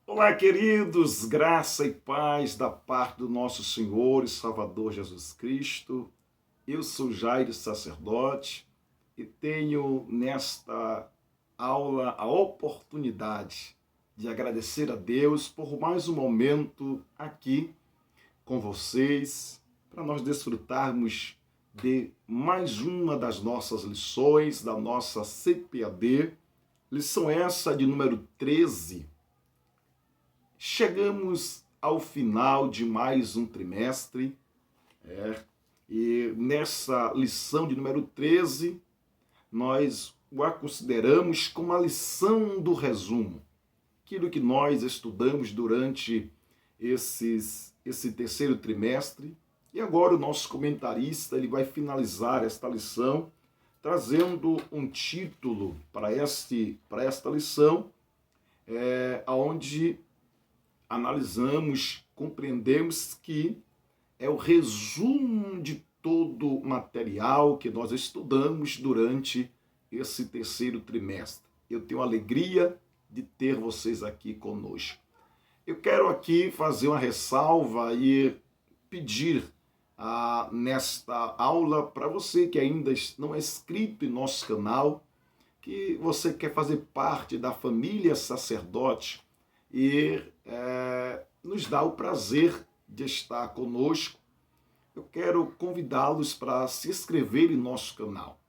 Olá, queridos, graça e paz da parte do nosso Senhor e Salvador Jesus Cristo. Eu sou Jairo, sacerdote, e tenho nesta aula a oportunidade de agradecer a Deus por mais um momento aqui com vocês, para nós desfrutarmos de mais uma das nossas lições da nossa CPAD, lição essa de número 13. Chegamos ao final de mais um trimestre, e nessa lição de número 13, nós a consideramos como a lição do resumo, aquilo que nós estudamos durante esse terceiro trimestre. E agora o nosso comentarista ele vai finalizar esta lição trazendo um título para esta lição, onde analisamos, compreendemos que é o resumo de todo o material que nós estudamos durante esse terceiro trimestre. Eu tenho a alegria de ter vocês aqui conosco. Eu quero aqui fazer uma ressalva e pedir nesta aula para você que ainda não é inscrito em nosso canal, que você quer fazer parte da família sacerdote e nos dá o prazer de estar conosco. Eu quero convidá-los para se inscrever em nosso canal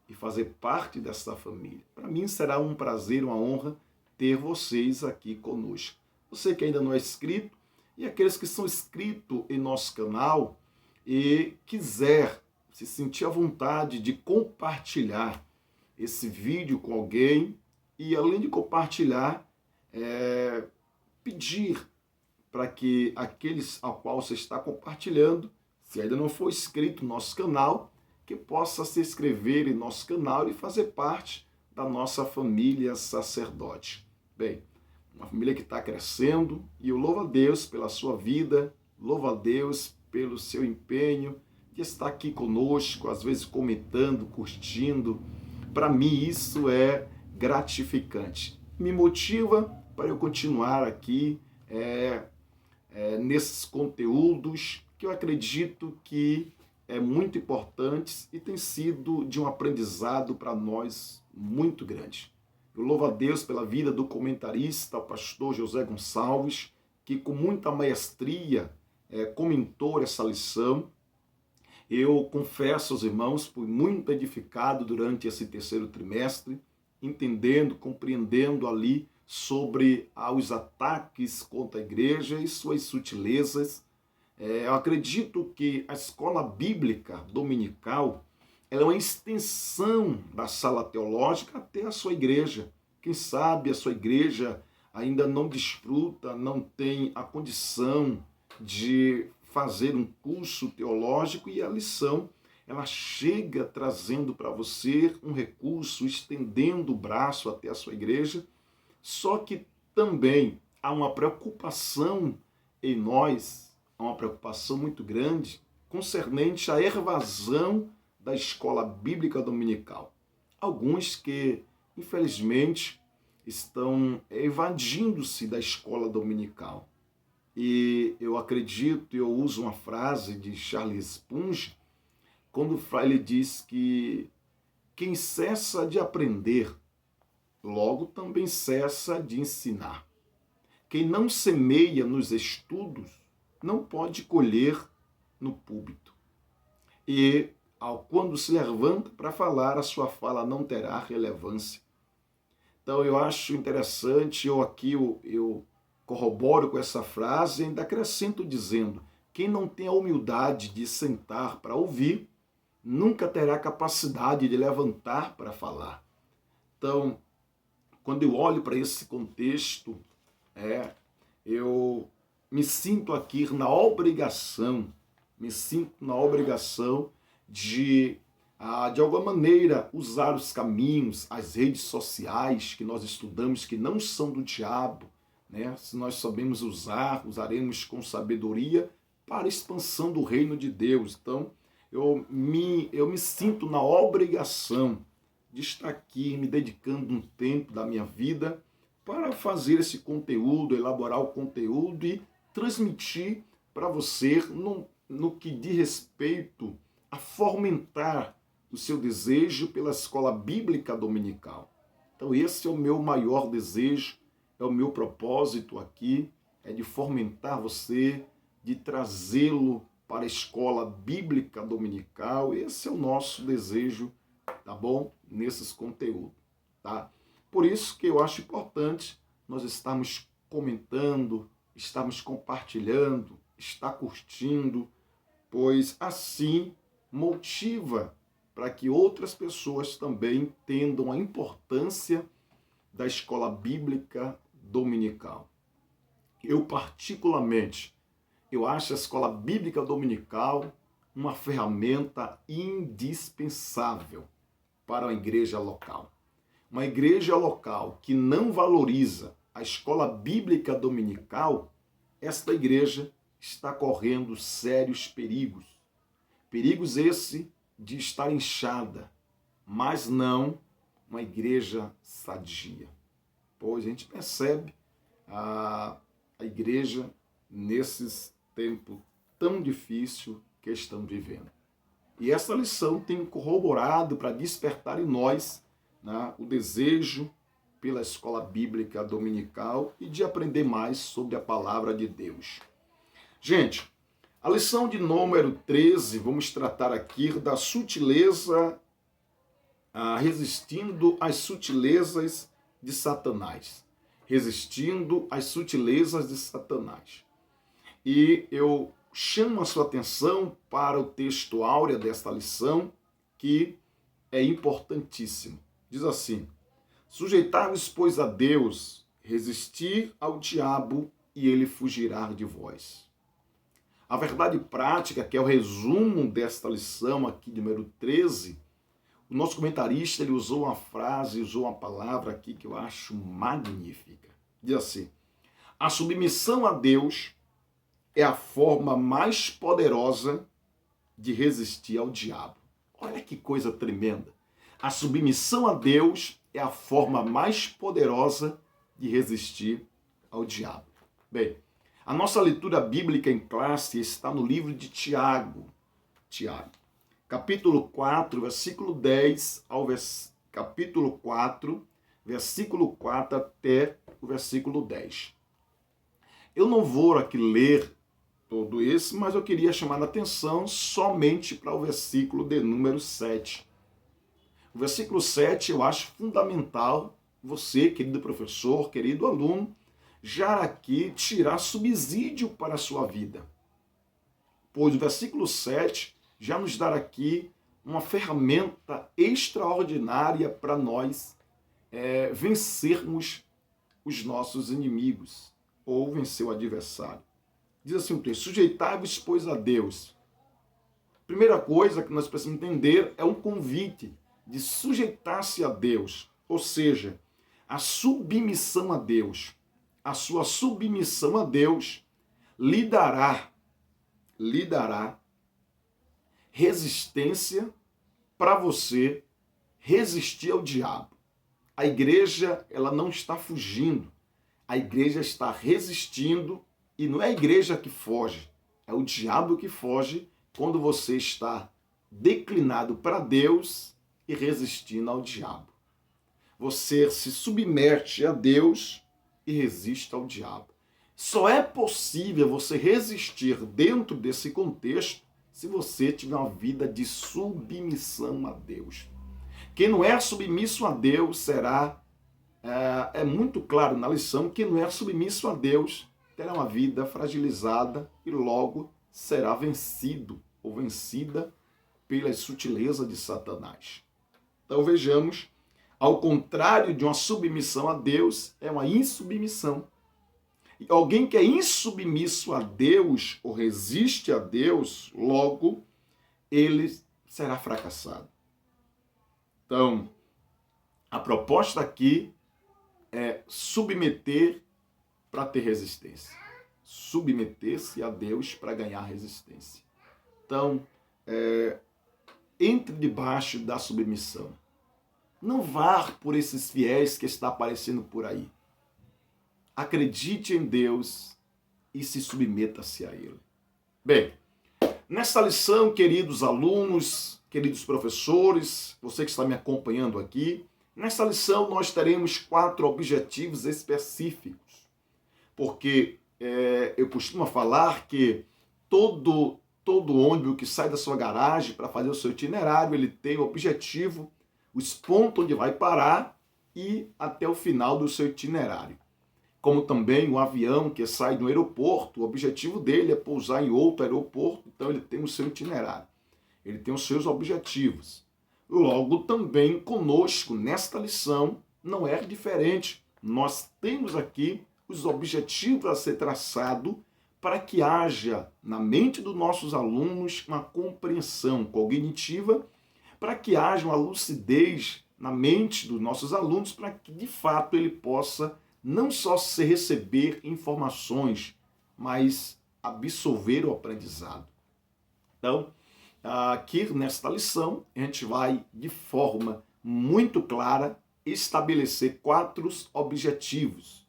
e fazer parte dessa família. Para mim será um prazer, uma honra ter vocês aqui conosco. Você que ainda não é inscrito e aqueles que são inscritos em nosso canal e quiser se sentir à vontade de compartilhar esse vídeo com alguém e, além de compartilhar, pedir para que aqueles ao qual você está compartilhando, se ainda não for inscrito no nosso canal, que possa se inscrever em nosso canal e fazer parte da nossa família sacerdote. Bem, uma família que está crescendo, e eu louvo a Deus pela sua vida, louvo a Deus pelo seu empenho de estar aqui conosco, às vezes comentando, curtindo. Para mim isso é gratificante. Me motiva para eu continuar aqui nesses conteúdos que eu acredito que é muito importantes e tem sido de um aprendizado para nós muito grande. Eu louvo a Deus pela vida do comentarista, o pastor José Gonçalves, que com muita maestria comentou essa lição. Eu confesso aos irmãos, fui muito edificado durante esse terceiro trimestre, entendendo, compreendendo ali sobre os ataques contra a igreja e suas sutilezas. Eu acredito que a escola bíblica dominical ela é uma extensão da sala teológica até a sua igreja. Quem sabe a sua igreja ainda não desfruta, não tem a condição de fazer um curso teológico, e a lição ela chega trazendo para você um recurso, estendendo o braço até a sua igreja. Só que também há uma preocupação em nós, há uma preocupação muito grande concernente à evasão da escola bíblica dominical. Alguns que, infelizmente, estão evadindo-se da escola dominical. E eu acredito, eu uso uma frase de Charles Spurgeon, quando ele diz que quem cessa de aprender, logo também cessa de ensinar. Quem não semeia nos estudos, não pode colher no púlpito. E quando se levanta para falar, a sua fala não terá relevância. Então eu acho interessante, eu corroboro com essa frase e ainda acrescento dizendo: quem não tem a humildade de sentar para ouvir, nunca terá capacidade de levantar para falar. Então, quando eu olho para esse contexto, eu me sinto aqui na obrigação, de alguma maneira, usar os caminhos, as redes sociais que nós estudamos, que não são do diabo, né? Se nós sabemos usar, usaremos com sabedoria para a expansão do reino de Deus. Então, eu me sinto na obrigação de estar aqui me dedicando um tempo da minha vida para fazer esse conteúdo, elaborar o conteúdo e transmitir para você no que diz respeito a fomentar o seu desejo pela escola bíblica dominical. Então esse é o meu maior desejo, é o meu propósito aqui, é de fomentar você, de trazê-lo para a escola bíblica dominical. Esse é o nosso desejo, tá bom? Nesses conteúdos, tá? Por isso que eu acho importante nós estarmos comentando, estarmos compartilhando, estar curtindo, pois assim motiva para que outras pessoas também entendam a importância da escola bíblica dominical. Eu particularmente, eu acho a escola bíblica dominical uma ferramenta indispensável para a igreja local. Uma igreja local que não valoriza a escola bíblica dominical, esta igreja está correndo sérios perigos. Perigos esse de estar inchada, mas não uma igreja sadia. Pois a gente percebe a igreja nesses tempos tão difíceis que estamos vivendo. E essa lição tem corroborado para despertar em nós, né, o desejo pela escola bíblica dominical e de aprender mais sobre a palavra de Deus. Gente, a lição de número 13, vamos tratar aqui da sutileza, resistindo às sutilezas de Satanás. Resistindo às sutilezas de Satanás. E eu chamo a sua atenção para o texto áureo desta lição, que é importantíssimo. Diz assim: sujeitai-vos, pois, a Deus, resistir ao diabo, e ele fugirá de vós. A verdade prática, que é o resumo desta lição aqui, número 13, o nosso comentarista ele usou uma frase, usou uma palavra aqui que eu acho magnífica. Diz assim: a submissão a Deus é a forma mais poderosa de resistir ao diabo. Olha que coisa tremenda. A submissão a Deus é a forma mais poderosa de resistir ao diabo. Bem, a nossa leitura bíblica em classe está no livro de Tiago. Tiago, capítulo 4, versículo 10 ao capítulo 4, versículo 4 até o versículo 10. Eu não vou aqui ler todo esse, mas eu queria chamar a atenção somente para o versículo de número 7. O versículo 7 eu acho fundamental você, querido professor, querido aluno, já aqui tirar subsídio para a sua vida. Pois o versículo 7 já nos dá aqui uma ferramenta extraordinária para nós vencermos os nossos inimigos ou vencer o adversário. Diz assim o texto: sujeitai-vos, pois, a Deus. Primeira coisa que nós precisamos entender é um convite de sujeitar-se a Deus, ou seja, a submissão a Deus. A sua submissão a Deus lhe dará resistência para você resistir ao diabo. A igreja, ela não está fugindo. A igreja está resistindo, e não é a igreja que foge, é o diabo que foge quando você está declinado para Deus e resistindo ao diabo. Você se submete a Deus e resiste ao diabo. Só é possível você resistir dentro desse contexto se você tiver uma vida de submissão a Deus. Quem não é submisso a Deus será, é muito claro na lição, quem não é submisso a Deus terá uma vida fragilizada e logo será vencido ou vencida pela sutileza de Satanás. Então vejamos, ao contrário de uma submissão a Deus, é uma insubmissão. E alguém que é insubmisso a Deus ou resiste a Deus, logo ele será fracassado. Então, a proposta aqui é submeter para ter resistência. Submeter-se a Deus para ganhar resistência. Então, entre debaixo da submissão. Não vá por esses fiéis que está aparecendo por aí. acredite em Deus e se submeta-se a Ele. Bem, nesta lição, queridos alunos, queridos professores, você que está me acompanhando aqui, nesta lição nós teremos 4 objetivos específicos, porque eu costumo falar que todo ônibus que sai da sua garagem para fazer o seu itinerário, ele tem o objetivo, os pontos onde vai parar e até o final do seu itinerário. Como também o avião que sai do aeroporto, o objetivo dele é pousar em outro aeroporto, então ele tem o seu itinerário, ele tem os seus objetivos. Logo, também conosco, nesta lição, não é diferente. Nós temos aqui os objetivos a ser traçado para que haja na mente dos nossos alunos uma compreensão cognitiva, para que haja uma lucidez na mente dos nossos alunos, para que de fato ele possa não só se receber informações, mas absorver o aprendizado. Então, aqui nesta lição, a gente vai de forma muito clara estabelecer 4 objetivos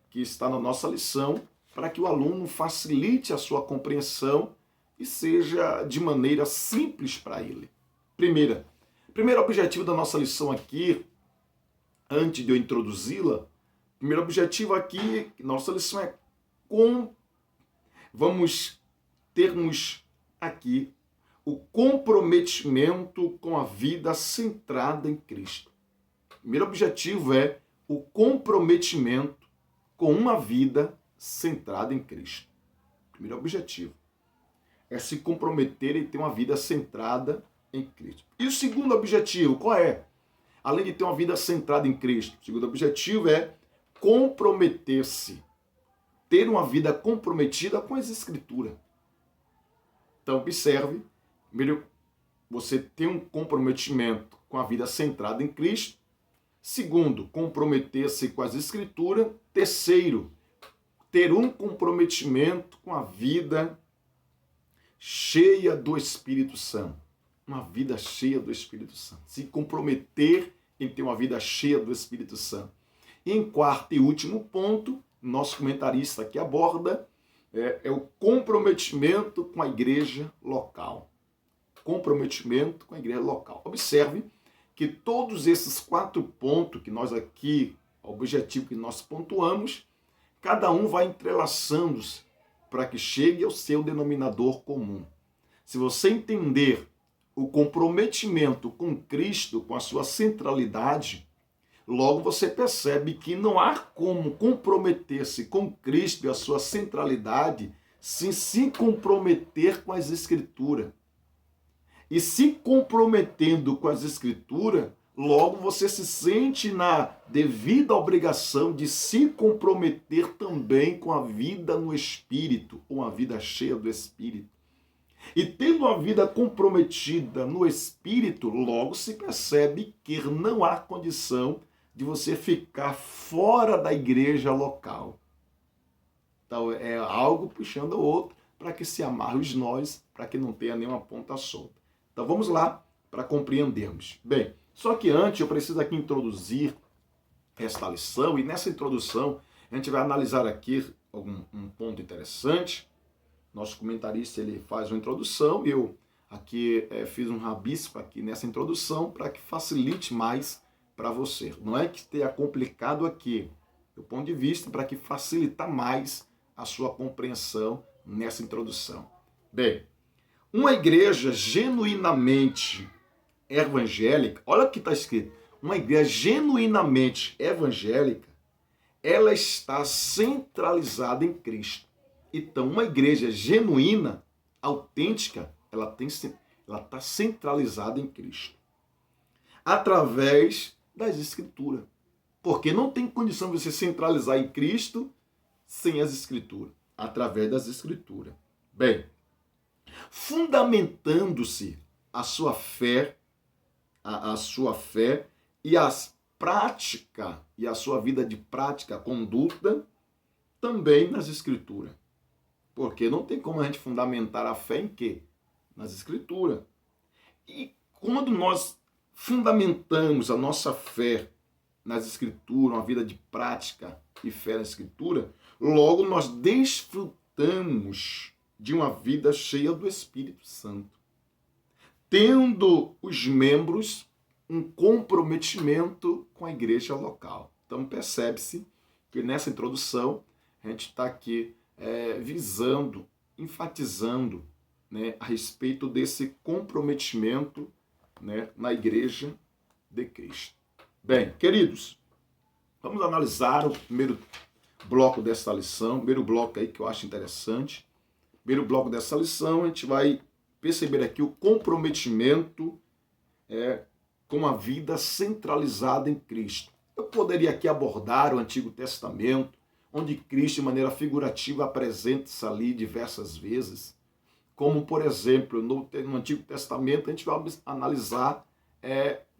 que está na nossa lição, para que o aluno facilite a sua compreensão e seja de maneira simples para ele. Primeiro objetivo da nossa lição aqui, antes de eu introduzi-la, primeiro objetivo aqui, nossa lição é vamos termos aqui o comprometimento com a vida centrada em Cristo. O primeiro objetivo é o comprometimento com uma vida centrada em Cristo. Primeiro objetivo é se comprometer e ter uma vida centrada em Cristo. E o segundo objetivo, qual é? Além de ter uma vida centrada em Cristo, o segundo objetivo é comprometer-se, ter uma vida comprometida com as Escrituras. Então, observe, primeiro, você tem um comprometimento com a vida centrada em Cristo. Segundo, comprometer-se com as Escrituras. Terceiro, ter um comprometimento com a vida cheia do Espírito Santo. Uma vida cheia do Espírito Santo. Se comprometer em ter uma vida cheia do Espírito Santo. E em quarto e último ponto, nosso comentarista aqui aborda, é o comprometimento com a igreja local. Comprometimento com a igreja local. Observe que todos esses 4 pontos que nós aqui, o objetivo que nós pontuamos, cada um vai entrelaçando-se para que chegue ao seu denominador comum. Se você entender o comprometimento com Cristo, com a sua centralidade, logo você percebe que não há como comprometer-se com Cristo e a sua centralidade sem se comprometer com as Escrituras. E se comprometendo com as Escrituras, logo você se sente na devida obrigação de se comprometer também com a vida no Espírito, uma vida cheia do Espírito. E tendo a vida comprometida no Espírito, logo se percebe que não há condição de você ficar fora da igreja local. Então é algo puxando o outro para que se amarre os nós, para que não tenha nenhuma ponta solta. Então vamos lá para compreendermos. Bem, só que antes eu preciso aqui introduzir esta lição, e nessa introdução a gente vai analisar aqui um ponto interessante. Nosso comentarista ele faz uma introdução, eu aqui fiz um rabisco aqui nessa introdução para que facilite mais para você. Não é que tenha complicado aqui, do ponto de vista para que facilitar mais a sua compreensão nessa introdução. Bem, uma igreja genuinamente evangélica, olha o que está escrito, uma igreja genuinamente evangélica, ela está centralizada em Cristo. Então, uma igreja genuína, autêntica, ela está centralizada em Cristo. Através das Escrituras. Porque não tem condição de você centralizar em Cristo sem as Escrituras. Através das Escrituras. Bem, fundamentando-se a sua fé, a sua fé e as prática e a sua vida de prática, conduta, também nas Escrituras. Porque não tem como a gente fundamentar a fé em quê? Nas Escrituras. E quando nós fundamentamos a nossa fé nas Escrituras, uma vida de prática e fé na Escritura, logo nós desfrutamos de uma vida cheia do Espírito Santo, tendo os membros um comprometimento com a igreja local. Então percebe-se que nessa introdução a gente está aqui visando, enfatizando, né, a respeito desse comprometimento, né, na igreja de Cristo. Bem, queridos, vamos analisar o primeiro bloco dessa lição, primeiro bloco aí que eu acho interessante. Primeiro bloco dessa lição, a gente vai perceber aqui o comprometimento com a vida centralizada em Cristo. Eu poderia aqui abordar o Antigo Testamento, onde Cristo, de maneira figurativa, apresenta-se ali diversas vezes, como, por exemplo, no Antigo Testamento, a gente vai analisar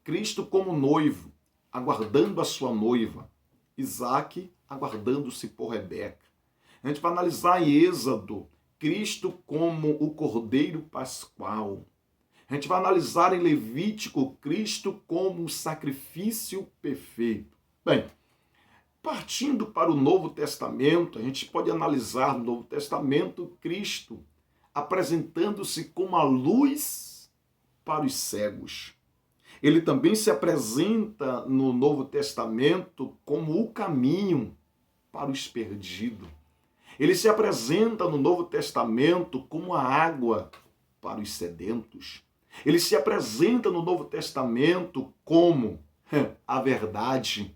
Cristo como noivo, aguardando a sua noiva, Isaac aguardando-se por Rebeca. A gente vai analisar em Êxodo, Cristo como o Cordeiro Pascual. A gente vai analisar em Levítico, Cristo como o sacrifício perfeito. Bem, partindo para o Novo Testamento, a gente pode analisar no Novo Testamento Cristo apresentando-se como a luz para os cegos. Ele também se apresenta no Novo Testamento como o caminho para os perdidos. Ele se apresenta no Novo Testamento como a água para os sedentos. Ele se apresenta no Novo Testamento como a verdade,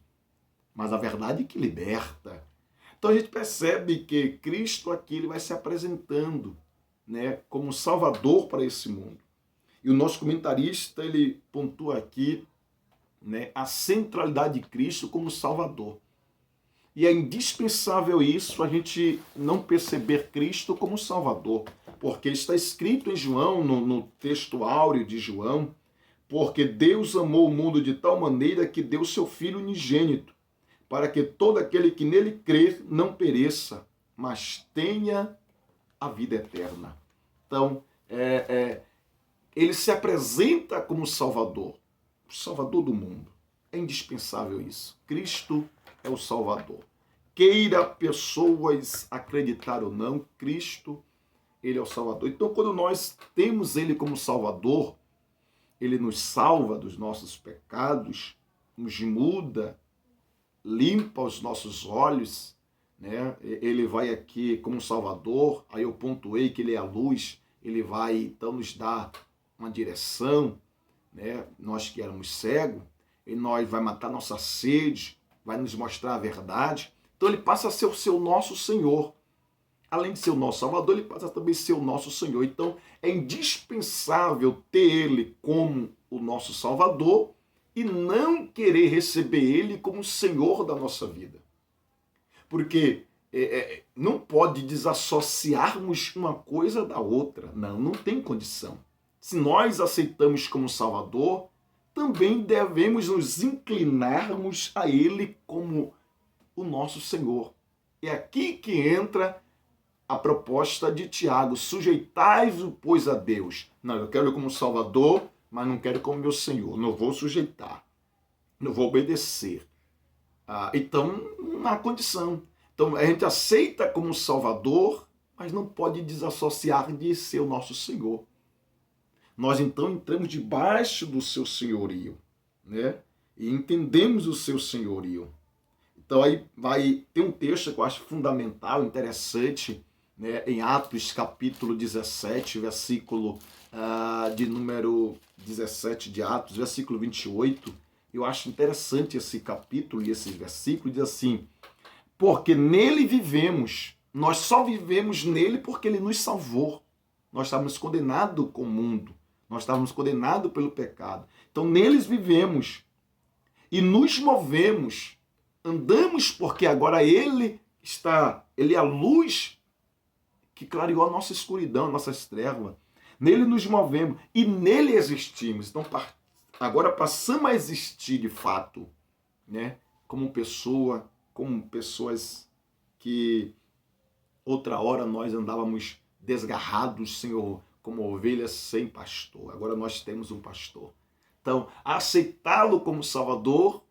mas a verdade que liberta. Então a gente percebe que Cristo aqui ele vai se apresentando, né, como Salvador para esse mundo. E o nosso comentarista ele pontua aqui, né, a centralidade de Cristo como Salvador. E é indispensável isso, a gente não perceber Cristo como Salvador, porque está escrito em João, no texto áureo de João, porque Deus amou o mundo de tal maneira que deu seu Filho unigênito, para que todo aquele que nele crer não pereça, mas tenha a vida eterna. Então, ele se apresenta como Salvador, o Salvador do mundo. É indispensável isso. Cristo é o Salvador. Queira pessoas acreditar ou não, Cristo, ele é o Salvador. Então, quando nós temos ele como Salvador, ele nos salva dos nossos pecados, nos muda, limpa os nossos olhos, né? Ele vai aqui como Salvador, aí eu pontuei que ele é a luz, ele vai então nos dar uma direção, né? Nós que éramos cegos, e nós vai matar nossa sede, vai nos mostrar a verdade. Então ele passa a ser o nosso Senhor. Além de ser o nosso Salvador, ele passa também a ser o nosso Senhor. Então é indispensável ter ele como o nosso Salvador e não querer receber ele como Senhor da nossa vida. Porque não pode desassociarmos uma coisa da outra. Não tem condição. Se nós aceitamos como Salvador, também devemos nos inclinarmos a ele como o nosso Senhor. É aqui que entra a proposta de Tiago: sujeitai-vos, pois, a Deus. Não, eu quero ele como Salvador, mas não quero como meu Senhor. Não vou sujeitar, não vou obedecer. Então, não há condição. Então, a gente aceita como Salvador, mas não pode desassociar de ser o nosso Senhor. Nós, então, entramos debaixo do seu senhorio, né? E entendemos o seu senhorio. Então, aí vai ter um texto que eu acho fundamental, interessante, né? Em Atos, capítulo 17, versículo de número 17 de Atos, versículo 28. Eu acho interessante esse capítulo e esse versículo, diz assim: porque nele vivemos, nós só vivemos nele porque ele nos salvou. Nós estávamos condenados com o mundo, nós estávamos condenados pelo pecado. Então neles vivemos e nos movemos, andamos porque agora ele é a luz que clareou a nossa escuridão, nossas trevas. Nele nos movemos e nele existimos. Então agora passamos a existir de fato, né? Como pessoas que outra hora nós andávamos desgarrados, Senhor, como ovelhas sem pastor. Agora nós temos um pastor. Então, aceitá-lo como Salvador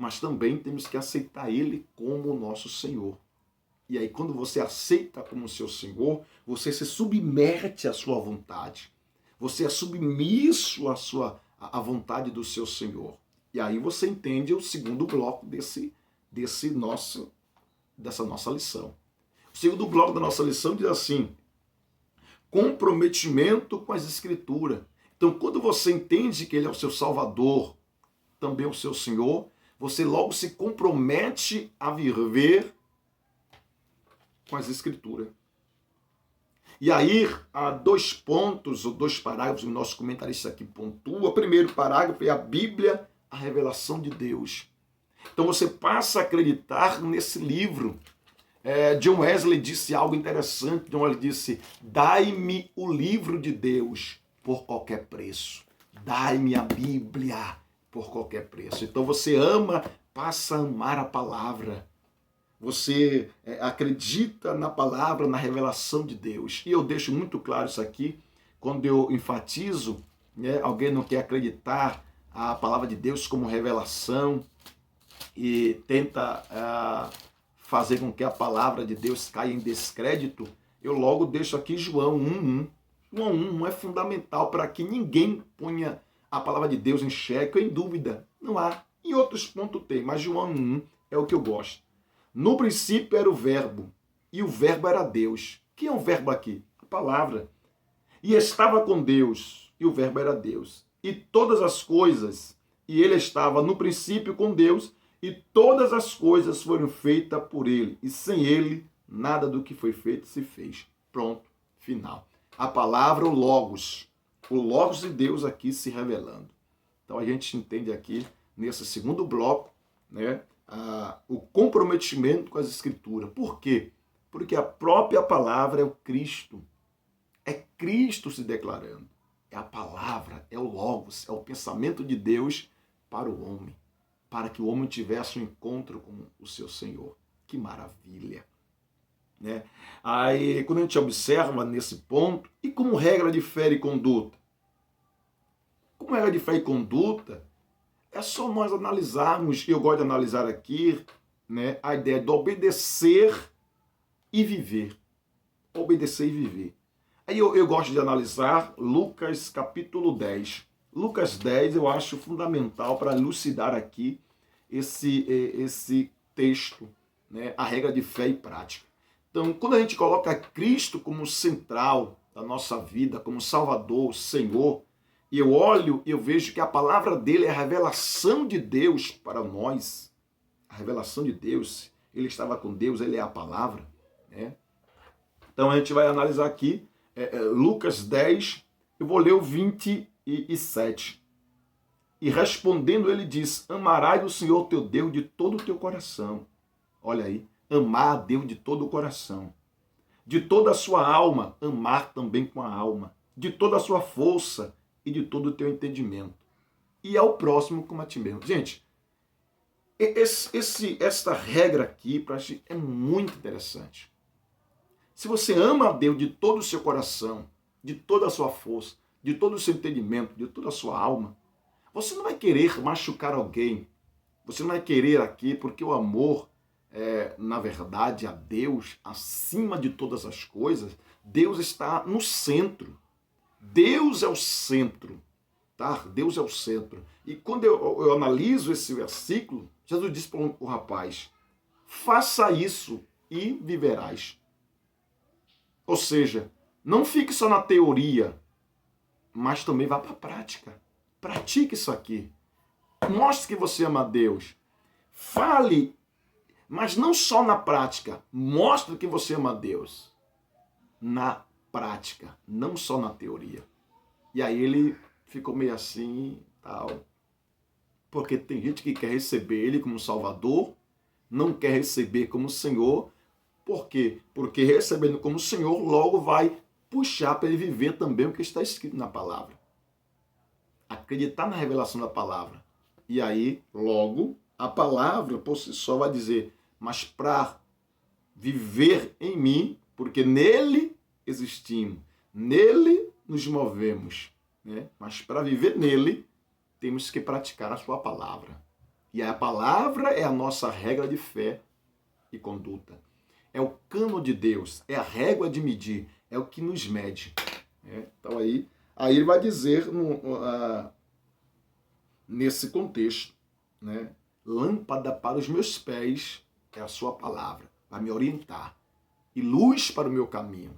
mas também temos que aceitar Ele como o nosso Senhor. E aí, quando você aceita como seu Senhor, você se submete à sua vontade. Você é submisso à vontade do seu Senhor. E aí você entende o segundo bloco dessa nossa lição. O segundo bloco da nossa lição diz assim: comprometimento com as Escrituras. Então, quando você entende que Ele é o seu Salvador, também o seu Senhor, você logo se compromete a viver com as Escrituras. E aí, há 2 pontos ou 2 parágrafos que o nosso comentarista aqui pontua. O primeiro parágrafo é a Bíblia, a revelação de Deus. Então você passa a acreditar nesse livro. John Wesley disse algo interessante. John Wesley disse: dai-me o livro de Deus por qualquer preço. Dai-me a Bíblia por qualquer preço. Então você ama, passa a amar a palavra. Você acredita na palavra, na revelação de Deus. E eu deixo muito claro isso aqui, quando eu enfatizo, alguém não quer acreditar a palavra de Deus como revelação e tenta fazer com que a palavra de Deus caia em descrédito, eu logo deixo aqui João 1:1. João 1 é fundamental para que ninguém ponha a palavra de Deus em xeque ou em dúvida. Não há. Em outros pontos tem, mas João 1 é o que eu gosto. No princípio era o verbo, e o verbo era Deus. Quem é o verbo aqui? A palavra. E estava com Deus, e o verbo era Deus. E todas as coisas, e ele estava no princípio com Deus, e todas as coisas foram feitas por ele. E sem ele, nada do que foi feito se fez. Pronto, final. A palavra, o Logos de Deus aqui se revelando. Então a gente entende aqui, nesse segundo bloco, o comprometimento com as Escrituras. Por quê? Porque a própria palavra é o Cristo. É Cristo se declarando. É a palavra, é o Logos, é o pensamento de Deus para o homem. Para que o homem tivesse um encontro com o seu Senhor. Que maravilha! Aí, quando a gente observa nesse ponto, e como regra de fé e conduta? Como regra de fé e conduta, é só nós analisarmos, e eu gosto de analisar aqui, a ideia de obedecer e viver. Obedecer e viver. Aí eu gosto de analisar Lucas capítulo 10. Lucas 10 eu acho fundamental para elucidar aqui esse texto, a regra de fé e prática. Então, quando a gente coloca Cristo como central da nossa vida, como Salvador, Senhor, e eu olho e eu vejo que a palavra dele é a revelação de Deus para nós. A revelação de Deus. Ele estava com Deus, ele é a palavra. Então a gente vai analisar aqui Lucas 10, eu vou ler o 27. E respondendo ele diz: amarás o Senhor teu Deus de todo o teu coração. Olha aí, amar a Deus de todo o coração. De toda a sua alma, amar também com a alma. De toda a sua força e de todo o teu entendimento. E ao próximo como a ti mesmo. Gente, esta regra aqui para a gente é muito interessante. Se você ama a Deus de todo o seu coração, de toda a sua força, de todo o seu entendimento, de toda a sua alma, você não vai querer machucar alguém. Você não vai querer aqui, porque o amor na verdade, a Deus, acima de todas as coisas, Deus está no centro. Deus é o centro, tá? Deus é o centro. E quando eu analiso esse versículo, Jesus disse para o rapaz: faça isso e viverás. Ou seja, não fique só na teoria, mas também vá para a prática. Pratique isso aqui. Mostre que você ama a Deus. Fale, mas não só na prática. Mostre que você ama a Deus. Na prática, não só na teoria. E aí ele ficou meio assim, tal. Porque tem gente que quer receber ele como Salvador, não quer receber como Senhor. Por quê? Porque recebendo como Senhor, logo vai puxar para ele viver também o que está escrito na palavra. Acreditar na revelação da palavra. E aí, logo, a palavra por si só vai dizer: mas para viver em mim, porque nele existimos, nele nos movemos, né? Mas para viver nele, temos que praticar a sua palavra. E a palavra é a nossa regra de fé e conduta. É o cano de Deus, é a régua de medir, é o que nos mede. Então aí ele vai dizer nesse contexto, né? Lâmpada para os meus pés é a sua palavra, vai me orientar. E luz para o meu caminho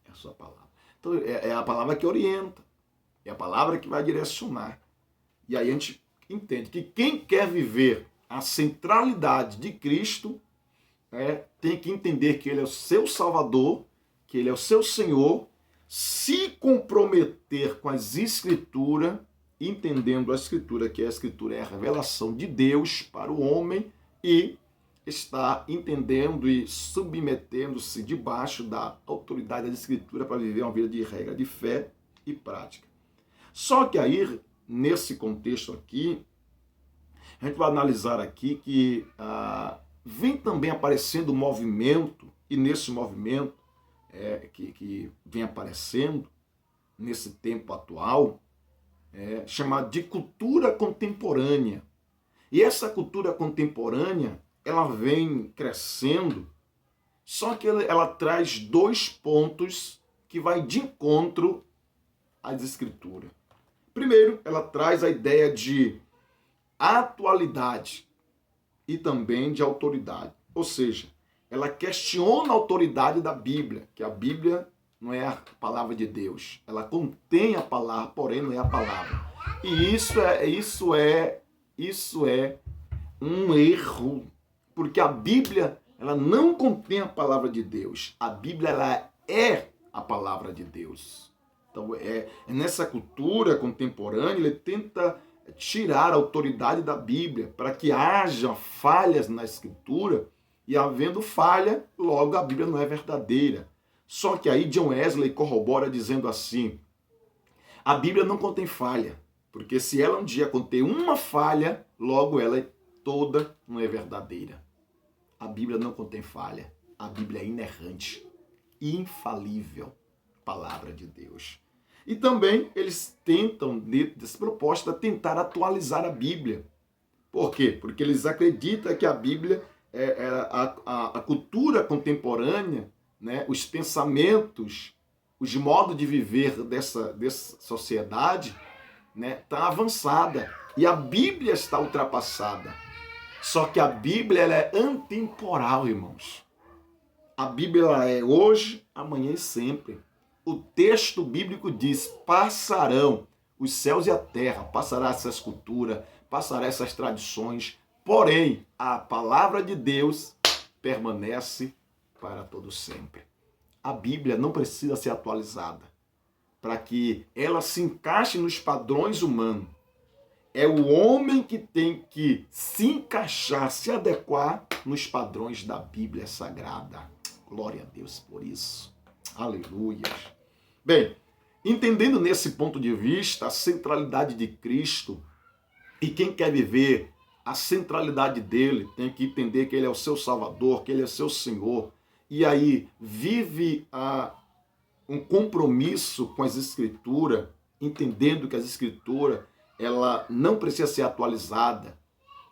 é a sua palavra. Então é a palavra que orienta, é a palavra que vai direcionar. E aí a gente entende que quem quer viver a centralidade de Cristo tem que entender que Ele é o seu Salvador, que Ele é o seu Senhor, se comprometer com as Escrituras, entendendo a Escritura, que a Escritura é a revelação de Deus para o homem, e está entendendo e submetendo-se debaixo da autoridade da Escritura para viver uma vida de regra de fé e prática. Só que aí, nesse contexto aqui, a gente vai analisar aqui que vem também aparecendo um movimento, e nesse movimento que vem aparecendo nesse tempo atual, chamado de cultura contemporânea. E essa cultura contemporânea, ela vem crescendo, só que ela traz dois pontos que vai de encontro às Escrituras. Primeiro, ela traz a ideia de atualidade e também de autoridade. Ou seja, ela questiona a autoridade da Bíblia, que a Bíblia não é a palavra de Deus. Ela contém a palavra, porém não é a palavra. E isso é um erro, porque a Bíblia, ela não contém a palavra de Deus. A Bíblia, ela é a palavra de Deus. Então, nessa cultura contemporânea, ele tenta tirar a autoridade da Bíblia para que haja falhas na Escritura, e havendo falha, logo a Bíblia não é verdadeira. Só que aí John Wesley corrobora dizendo assim: a Bíblia não contém falha, porque se ela um dia conter uma falha, logo ela toda não é verdadeira. A Bíblia não contém falha, a Bíblia é inerrante, infalível, palavra de Deus. E também eles tentam, dessa proposta, tentar atualizar a Bíblia. Por quê? Porque eles acreditam que a Bíblia a cultura contemporânea, né, os pensamentos, os modos de viver dessa sociedade, né, está avançada. E a Bíblia está ultrapassada. Só que a Bíblia ela é antemporal, irmãos. A Bíblia ela é hoje, amanhã e sempre. O texto bíblico diz: passarão os céus e a terra, passará essa cultura, passará essas tradições, porém, a palavra de Deus permanece para todo sempre. A Bíblia não precisa ser atualizada para que ela se encaixe nos padrões humanos. É o homem que tem que se encaixar, se adequar nos padrões da Bíblia Sagrada. Glória a Deus por isso. Aleluia. Bem, entendendo nesse ponto de vista a centralidade de Cristo, e quem quer viver a centralidade dele tem que entender que ele é o seu Salvador, que ele é seu Senhor, e aí vive um compromisso com as Escrituras, entendendo que as Escrituras ela não precisa ser atualizada,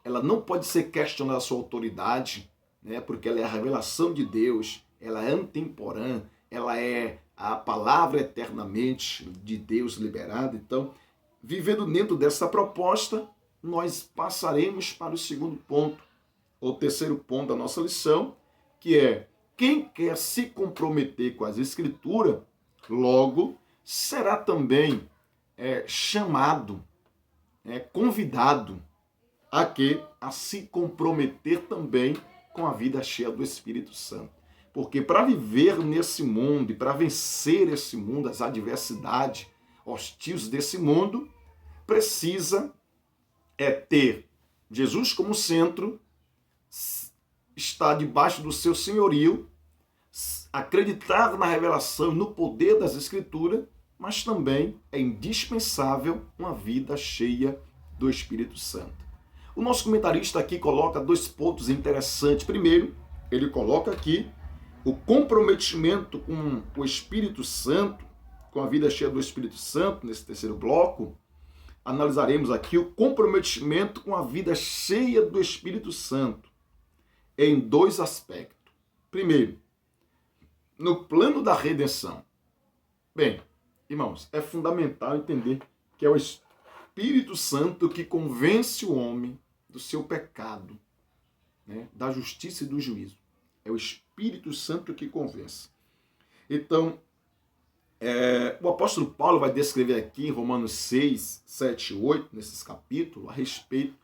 ela não pode ser questionada a sua autoridade, né, porque ela é a revelação de Deus, ela é antemporã, ela é a palavra eternamente de Deus liberada. Então, vivendo dentro dessa proposta, nós passaremos para o segundo ponto, ou terceiro ponto da nossa lição, que é: quem quer se comprometer com as Escrituras, logo será também chamado, convidado a se comprometer também com a vida cheia do Espírito Santo. Porque para viver nesse mundo e para vencer esse mundo, as adversidades hostis desse mundo, precisa ter Jesus como centro, estar debaixo do seu senhorio, acreditar na revelação e no poder das Escrituras, mas também é indispensável uma vida cheia do Espírito Santo. O nosso comentarista aqui coloca dois pontos interessantes. Primeiro, ele coloca aqui o comprometimento com o Espírito Santo, com a vida cheia do Espírito Santo, nesse terceiro bloco, analisaremos aqui o comprometimento com a vida cheia do Espírito Santo em dois aspectos. Primeiro, no plano da redenção. Bem, irmãos, é fundamental entender que é o Espírito Santo que convence o homem do seu pecado, né, da justiça e do juízo. É o Espírito Santo que convence. Então, o apóstolo Paulo vai descrever aqui em Romanos 6, 7 e 8, nesses capítulos, a respeito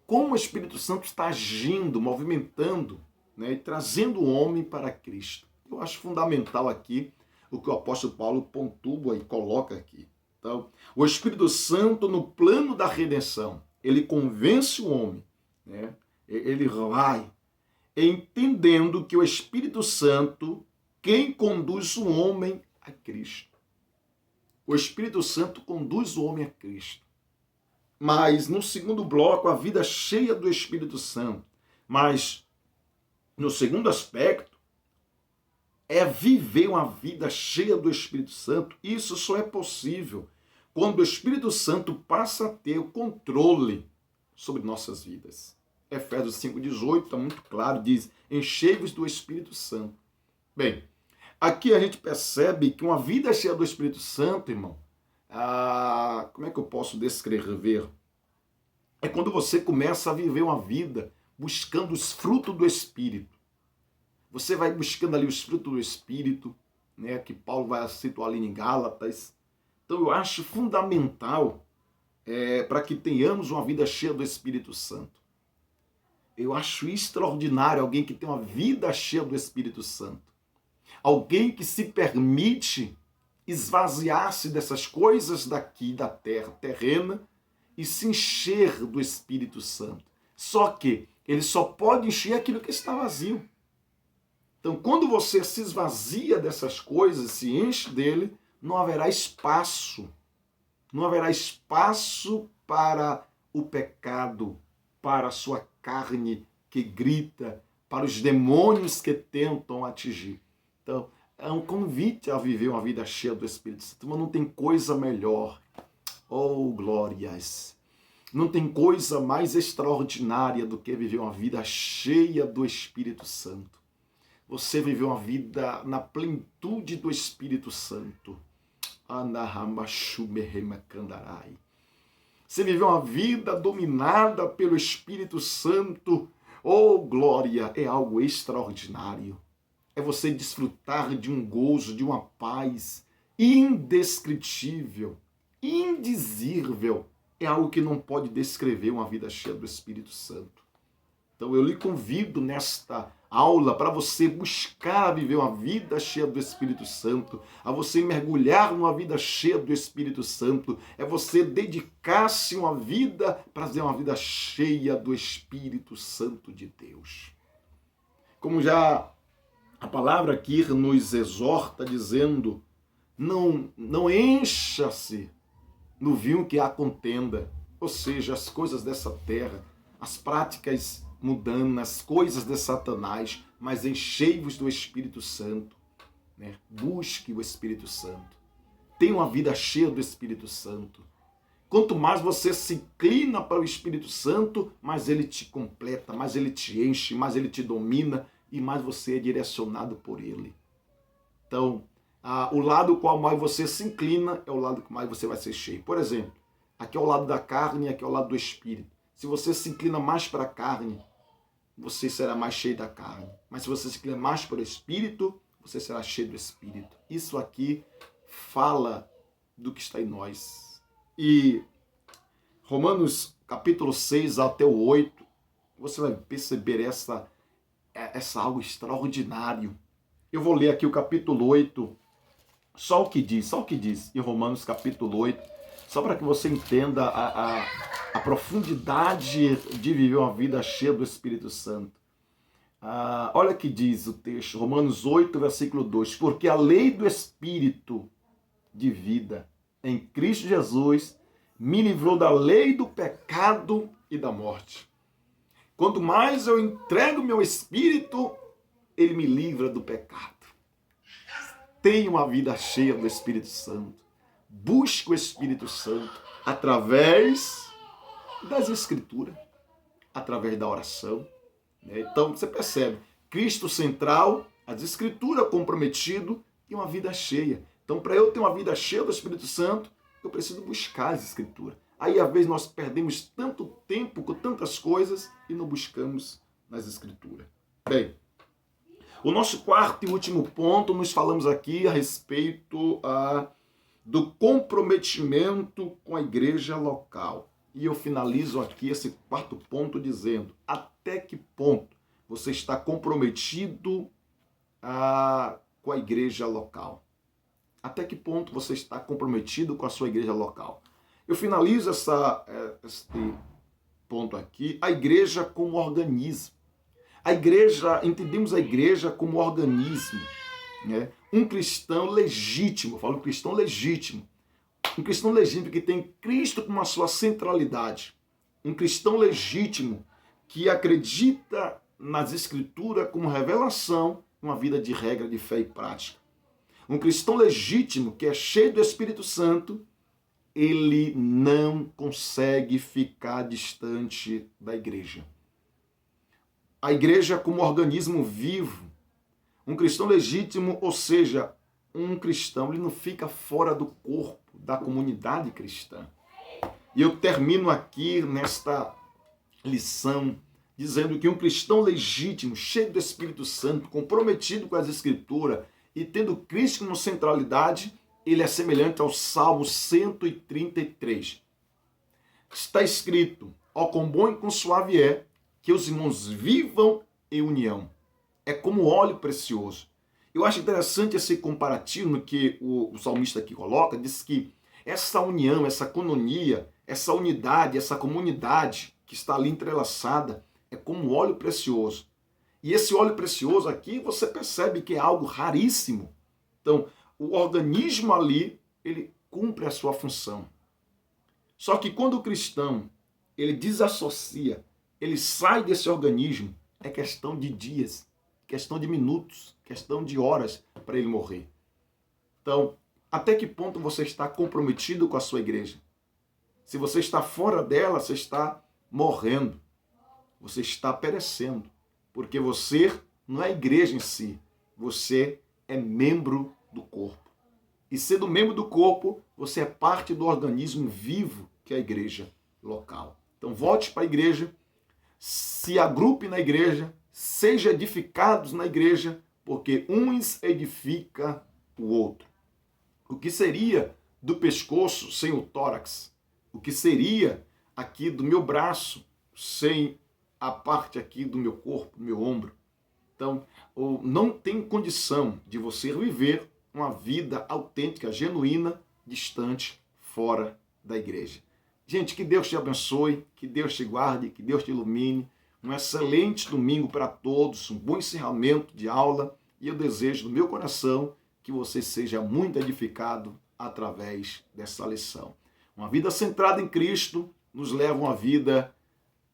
como o Espírito Santo está agindo, movimentando, né, e trazendo o homem para Cristo. Eu acho fundamental aqui o que o apóstolo Paulo pontua e coloca aqui. Então, o Espírito Santo, no plano da redenção, ele convence o homem, né, ele vai entendendo que o Espírito Santo, quem conduz o homem a Cristo. O Espírito Santo conduz o homem a Cristo. Mas no segundo bloco, a vida cheia do Espírito Santo. Mas no segundo aspecto, é viver uma vida cheia do Espírito Santo. Isso só é possível quando o Espírito Santo passa a ter o controle sobre nossas vidas. Efésios 5,18 está muito claro, diz, enchei-vos do Espírito Santo. Bem, aqui a gente percebe que uma vida cheia do Espírito Santo, irmão, como é que eu posso descrever? É quando você começa a viver uma vida buscando os frutos do Espírito. Você vai buscando ali os frutos do Espírito, né, que Paulo vai situar ali em Gálatas. Então eu acho fundamental para que tenhamos uma vida cheia do Espírito Santo. Eu acho extraordinário alguém que tem uma vida cheia do Espírito Santo. Alguém que se permite esvaziar-se dessas coisas daqui da terra terrena e se encher do Espírito Santo. Só que ele só pode encher aquilo que está vazio. Então, quando você se esvazia dessas coisas, se enche dele, não haverá espaço. Não haverá espaço para o pecado, para a sua carne que grita, para os demônios que tentam atingir. Então, é um convite a viver uma vida cheia do Espírito Santo, mas não tem coisa melhor. Oh, glórias! Não tem coisa mais extraordinária do que viver uma vida cheia do Espírito Santo. Você viver uma vida na plenitude do Espírito Santo. Você viver uma vida dominada pelo Espírito Santo. Oh, glória! É algo extraordinário. É você desfrutar de um gozo, de uma paz indescritível, indizível. É algo que não pode descrever uma vida cheia do Espírito Santo. Então eu lhe convido nesta aula para você buscar viver uma vida cheia do Espírito Santo, a você mergulhar numa vida cheia do Espírito Santo, é você dedicar-se uma vida para ter uma vida cheia do Espírito Santo de Deus. Como já a palavra aqui nos exorta dizendo, não encha-se no vinho que há contenda, ou seja, as coisas dessa terra, as práticas mundanas, coisas de Satanás, mas enchei-vos do Espírito Santo, né? Busque o Espírito Santo. Tenha uma vida cheia do Espírito Santo. Quanto mais você se inclina para o Espírito Santo, mais ele te completa, mais ele te enche, mais ele te domina e mais você é direcionado por ele. Então, o lado qual mais você se inclina é o lado que mais você vai ser cheio. Por exemplo, aqui é o lado da carne e aqui é o lado do Espírito. Se você se inclina mais para a carne, você será mais cheio da carne. Mas se você se inclina mais para o Espírito, você será cheio do Espírito. Isso aqui fala do que está em nós. E Romanos capítulo 6 até o 8, você vai perceber essa algo extraordinário. Eu vou ler aqui o capítulo 8, só o que diz em Romanos capítulo 8, só para que você entenda a profundidade de viver uma vida cheia do Espírito Santo. Olha o que diz o texto, Romanos 8, versículo 2. Porque a lei do Espírito de vida em Cristo Jesus me livrou da lei do pecado e da morte. Quanto mais eu entrego meu espírito, ele me livra do pecado. Tenha uma vida cheia do Espírito Santo. Busque o Espírito Santo. Através das Escrituras, através da oração. Né? Então, você percebe, Cristo central, as Escrituras comprometido e uma vida cheia. Então, para eu ter uma vida cheia do Espírito Santo, eu preciso buscar as Escrituras. Aí, às vezes, nós perdemos tanto tempo com tantas coisas e não buscamos nas Escrituras. Bem, o nosso quarto e último ponto, nós falamos aqui a respeito do comprometimento com a igreja local. E eu finalizo aqui esse quarto ponto dizendo, até que ponto você está comprometido com a igreja local? Até que ponto você está comprometido com a sua igreja local? Eu finalizo esse ponto aqui, a igreja como organismo. A igreja, entendemos a igreja como organismo, né? Um cristão legítimo, eu falo cristão legítimo, um cristão legítimo que tem Cristo como a sua centralidade, um cristão legítimo que acredita nas Escrituras como revelação, uma vida de regra, de fé e prática. Um cristão legítimo que é cheio do Espírito Santo, ele não consegue ficar distante da igreja. A igreja como organismo vivo, um cristão legítimo, ou seja, um cristão, ele não fica fora do corpo, da comunidade cristã. E eu termino aqui nesta lição dizendo que um cristão legítimo, cheio do Espírito Santo, comprometido com as Escrituras e tendo Cristo como centralidade, ele é semelhante ao Salmo 133. Está escrito, ó quão bom e quão suave é que os irmãos vivam em união. É como óleo precioso. Eu acho interessante esse comparativo no que o salmista aqui coloca, diz que essa união, essa cononia, essa unidade, essa comunidade que está ali entrelaçada, é como óleo precioso. E esse óleo precioso aqui, você percebe que é algo raríssimo. Então, o organismo ali, ele cumpre a sua função. Só que quando o cristão, ele desassocia, ele sai desse organismo, é questão de dias, questão de minutos, questão de horas para ele morrer. Então, até que ponto você está comprometido com a sua igreja? Se você está fora dela, você está morrendo. Você está perecendo. Porque você não é a igreja em si. Você é membro do corpo. E sendo membro do corpo, você é parte do organismo vivo que é a igreja local. Então volte para a igreja, se agrupe na igreja, seja edificados na igreja, porque uns edifica o outro. O que seria do pescoço sem o tórax? O que seria aqui do meu braço sem a parte aqui do meu corpo, do meu ombro? Então, não tem condição de você viver uma vida autêntica, genuína, distante, fora da igreja. Gente, que Deus te abençoe, que Deus te guarde, que Deus te ilumine. Um excelente domingo para todos, um bom encerramento de aula. E eu desejo do meu coração que você seja muito edificado através dessa lição. Uma vida centrada em Cristo nos leva a uma vida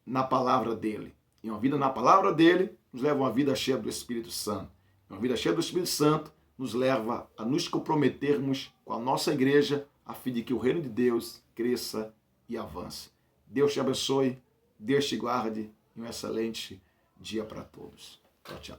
na palavra dele. E uma vida na palavra dele nos leva a uma vida cheia do Espírito Santo. Uma vida cheia do Espírito Santo nos leva a nos comprometermos com a nossa igreja a fim de que o reino de Deus cresça e avance. Deus te abençoe, Deus te guarde e um excelente dia para todos. Tchau, tchau.